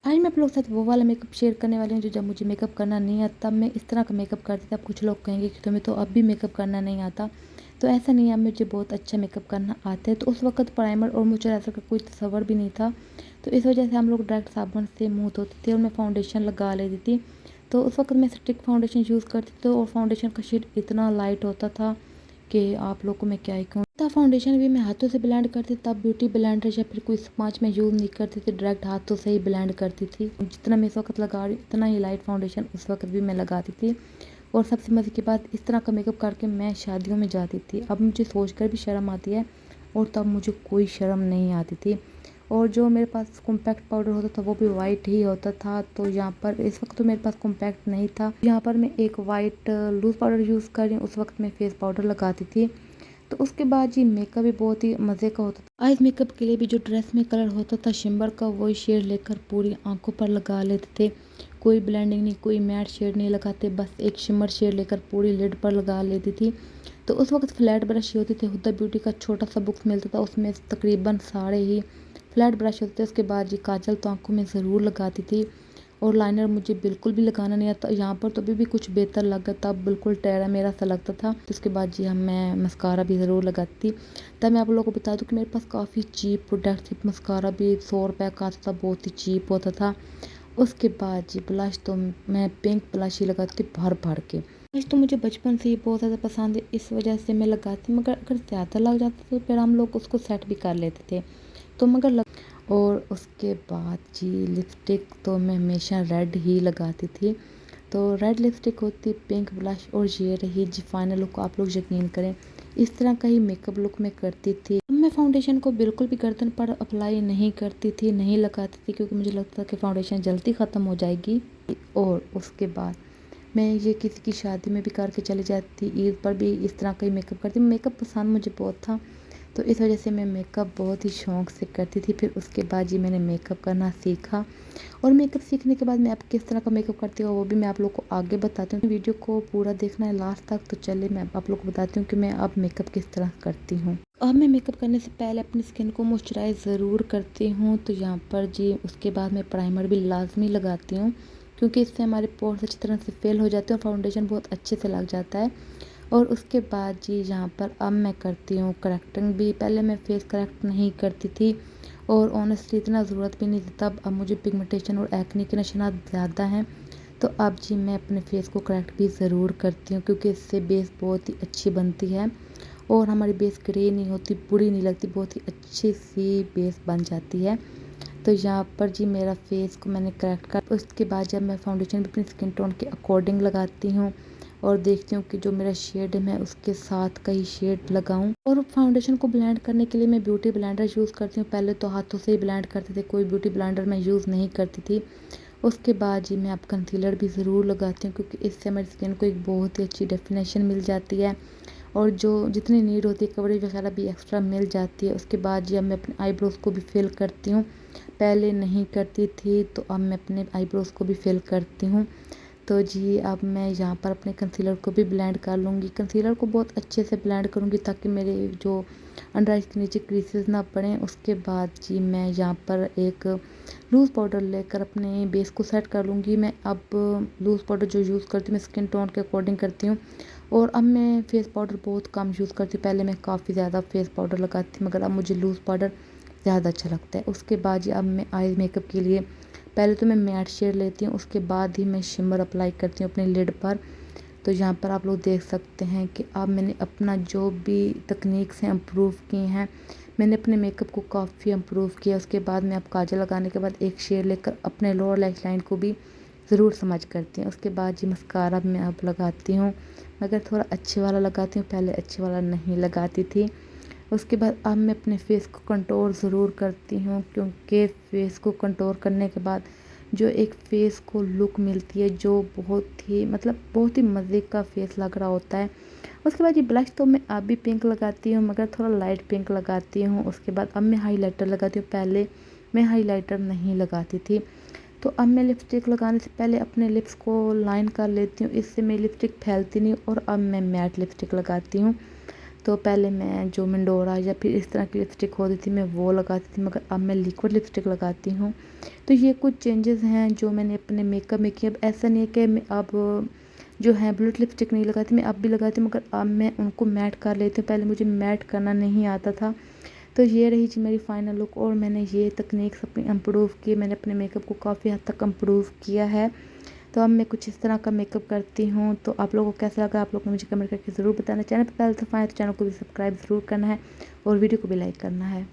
आज मैं आप लोगों के साथ वो वाला मेकअप शेयर करने वाली हूँ जो जब मुझे मेकअप करना नहीं आता तब मैं इस तरह का मेकअप करती थी। अब कुछ लोग कहेंगे कि तुम्हें तो अब भी मेकअप करना नहीं आता, तो ऐसा नहीं है, अब मुझे बहुत अच्छा मेकअप करना आता है। तो उस वक्त प्राइमर और मॉइस्चराइजर का कोई तस्वर भी नहीं था, तो इस वजह से हम लोग डायरेक्ट साबुन से मुँह धोते थे और मैं फाउंडेशन लगा लेती थी। तो उस वक्त मैं स्टिक फाउंडेशन यूज़ करती थी और फाउंडेशन का शेड इतना लाइट होता था कि आप लोग को मैं क्या ही कहूँ। तब फाउंडेशन भी मैं हाथों से ब्लेंड करती, तब ब्यूटी ब्लेंडर या फिर कोई स्पॉन्ज में यूज़ नहीं करती थी, डायरेक्ट हाथों से ही ब्लेंड करती थी। जितना मैं इस वक्त लगा रही हूँ उतना ही लाइट फाउंडेशन उस वक्त भी मैं लगाती थी। और सबसे मज़े की बात, इस तरह का मेकअप करके मैं शादियों में जाती थी। अब मुझे सोचकर भी शर्म आती है और तब मुझे कोई शर्म नहीं आती थी। और जो मेरे पास कॉम्पैक्ट पाउडर होता था वो भी वाइट ही होता था। तो यहाँ पर इस वक्त तो मेरे पास कॉम्पैक्ट नहीं था, यहाँ पर मैं एक वाइट लूज़ पाउडर यूज़ कर रही हूँ। उस वक्त मैं फेस पाउडर लगाती थी। तो उसके बाद जी मेकअप भी बहुत ही मज़े का होता था। आइज मेकअप के लिए भी जो ड्रेस में कलर होता था शिम्बर का, वही शेड लेकर पूरी आंखों पर लगा लेते थे। कोई ब्लेंडिंग नहीं, कोई मैट शेड नहीं लगाते, बस एक शिमर शेड लेकर पूरी लिड पर लगा लेती थी। तो उस वक्त फ्लैट ब्रश होती थी, हुड्डा ब्यूटी का छोटा सा बुक्स मिलता था, उसमें तकरीबन सारे ही फ्लैट ब्रश होते थे। उसके बाद जी काजल तो आंखों में ज़रूर लगाती थी और लाइनर मुझे बिल्कुल भी लगाना नहीं आता। यहाँ पर तो अभी भी कुछ बेहतर लगा, तब बिल्कुल टेढ़ा मेरा सा लगता था। तो उसके बाद जी मैं मस्कारा भी ज़रूर लगाती थी। तब मैं आप लोगों को बता दूँ कि मेरे पास काफ़ी चीप प्रोडक्ट थी। मस्कारा भी 100 रुपये का आता था, बहुत ही चीप होता था। उसके बाद जी ब्लश तो मैं पिंक ब्लश ही लगाती थी भर भर के। ब्लश तो मुझे बचपन से ही बहुत ज़्यादा पसंद है, इस वजह से मैं लगाती, मगर अगर ज़्यादा लग जाता तो फिर हम लोग उसको सेट भी कर लेते थे। तो मगर और उसके बाद जी लिपस्टिक तो मैं हमेशा रेड ही लगाती थी। तो रेड लिपस्टिक होती, पिंक ब्लश, और ये रही जी फाइनल लुक। आप लोग यकीन करें इस तरह का ही मेकअप लुक मैं करती थी। मैं फाउंडेशन को बिल्कुल भी गर्दन पर अप्लाई नहीं करती थी, नहीं लगाती थी, क्योंकि मुझे लगता था कि फाउंडेशन जल्दी ख़त्म हो जाएगी। और उसके बाद मैं ये किसी की शादी में भी करके चली जाती, ईद पर भी इस तरह का ही मेकअप करती। मेकअप पसंद मुझे बहुत था, तो इस वजह से मैं मेकअप बहुत ही शौक़ से करती थी। फिर उसके बाद जी मैंने मेकअप करना सीखा, और मेकअप सीखने के बाद मैं अब किस तरह का मेकअप करती हूँ वो भी मैं आप लोग को आगे बताती हूँ। वीडियो को पूरा देखना है लास्ट तक। तो चलिए मैं आप लोग को बताती हूँ कि मैं अब मेकअप किस तरह करती हूँ। अब मैं मेकअप करने से पहले अपनी स्किन को मॉइस्चराइज ज़रूर करती हूँ। तो यहाँ पर जी उसके बाद मैं प्राइमर भी लाजमी लगाती हूँ, क्योंकि इससे हमारे पोर्स अच्छी तरह से फेल हो जाते हैं और फाउंडेशन बहुत अच्छे से लग जाता है। और उसके बाद जी यहाँ पर अब मैं करती हूँ करेक्टिंग भी। पहले मैं फेस करेक्ट नहीं करती थी और ऑनेस्टली इतना ज़रूरत भी नहीं थी तब। अब मुझे पिगमेंटेशन और एक्ने के निशानात ज़्यादा हैं, तो अब जी मैं अपने फेस को करेक्ट भी ज़रूर करती हूँ, क्योंकि इससे बेस बहुत ही अच्छी बनती है और हमारी बेस ग्रे नहीं होती, बुरी नहीं लगती, बहुत ही अच्छी सी बेस बन जाती है। तो यहाँ पर जी मेरा फेस को मैंने करेक्ट कर, उसके बाद जब मैं फाउंडेशन भी अपनी स्किन टोन के अकॉर्डिंग लगाती हूँ और देखती हूँ कि जो मेरा शेड है मैं उसके साथ का ही शेड लगाऊं। और फाउंडेशन को ब्लेंड करने के लिए मैं ब्यूटी ब्लेंडर यूज़ करती हूँ। पहले तो हाथों से ही ब्लेंड करते थे, कोई ब्यूटी ब्लेंडर मैं यूज़ नहीं करती थी। उसके बाद जी मैं अब कंसीलर भी ज़रूर लगाती हूँ, क्योंकि इससे हमारी स्किन को एक बहुत ही अच्छी डेफिनेशन मिल जाती है और जो जितनी नीड होती है कवरेज वगैरह भी एक्स्ट्रा मिल जाती है। उसके बाद जी अब मैं अपने आईब्रोज़ को भी फिल करती हूँ। पहले नहीं करती थी, तो अब मैं अपने आईब्रोज़ को भी फिल करती हूँ। तो जी अब मैं यहाँ पर अपने कंसीलर को भी ब्लेंड कर लूँगी। कंसीलर को बहुत अच्छे से ब्लेंड करूँगी ताकि मेरे जो अंडर आइज के नीचे क्रीसेस ना पड़ें। उसके बाद जी मैं यहाँ पर एक लूज़ पाउडर लेकर अपने बेस को सेट कर लूँगी। मैं अब लूज़ पाउडर जो यूज़ करती हूँ मैं स्किन टोन के अकॉर्डिंग करती हूँ, और अब मैं फेस पाउडर बहुत कम यूज़ करती हूँ। पहले मैं काफ़ी ज़्यादा फेस पाउडर लगाती थी, मगर अब मुझे लूज़ पाउडर ज़्यादा अच्छा लगता है। उसके बाद जी अब मैं आई मेकअप के लिए पहले तो मैं मैट शेड लेती हूँ, उसके बाद ही मैं शिमर अप्लाई करती हूँ अपनी लिड पर। तो यहाँ पर आप लोग देख सकते हैं कि अब मैंने अपना जो भी तकनीक से इम्प्रूव की हैं, मैंने अपने मेकअप को काफ़ी इम्प्रूव किया। उसके बाद मैं अब काजल लगाने के बाद एक शेड लेकर अपने लोअर लैश लाइन को भी ज़रूर समझ करती हूँ। उसके बाद जी मस्कारा मैं अब लगाती हूँ, मगर थोड़ा अच्छे वाला लगाती हूँ, पहले अच्छे वाला नहीं लगाती थी। उसके बाद अब मैं अपने फेस को कंटूर ज़रूर करती हूँ, क्योंकि फेस को कंटूर करने के बाद जो एक फेस को लुक मिलती है जो बहुत ही बहुत ही मज़े का फेस लग रहा होता है। उसके बाद ये ब्लश तो मैं अब भी पिंक लगाती हूँ, मगर थोड़ा लाइट पिंक लगाती हूँ। उसके बाद अब मैं हाइलाइटर लगाती हूँ, पहले मैं हाइलाइटर नहीं लगाती थी। तो अब मैं लिपस्टिक लगाने से पहले अपने लिप्स को लाइन कर लेती हूँ, इससे मेरी लिपस्टिक फैलती नहीं, और अब मैं मैट लिपस्टिक लगाती हूँ। तो पहले मैं जो मंडोरा या फिर इस तरह की लिपस्टिक होती थी मैं वो लगाती थी, मगर अब मैं लिक्विड लिपस्टिक लगाती हूँ। तो ये कुछ चेंजेस हैं जो मैंने अपने मेकअप में किए। अब ऐसा नहीं है कि मैं अब जो है ब्लू लिपस्टिक नहीं लगाती, मैं अब भी लगाती हूँ, मगर अब मैं उनको मैट कर लेती हूँ। पहले मुझे मैट करना नहीं आता था। तो ये रही जी मेरी फाइनल लुक, और मैंने ये तकनीक अपनी इम्प्रूव की, मैंने अपने मेकअप को काफ़ी हद तक इम्प्रूव किया है। तो अब मैं कुछ इस तरह का मेकअप करती हूँ। तो आप लोगों को कैसा लगा आप लोग मुझे कमेंट करके ज़रूर बताना। चैनल पर पहले दफ़ा आए तो चैनल को भी सब्सक्राइब ज़रूर करना है और वीडियो को भी लाइक करना है।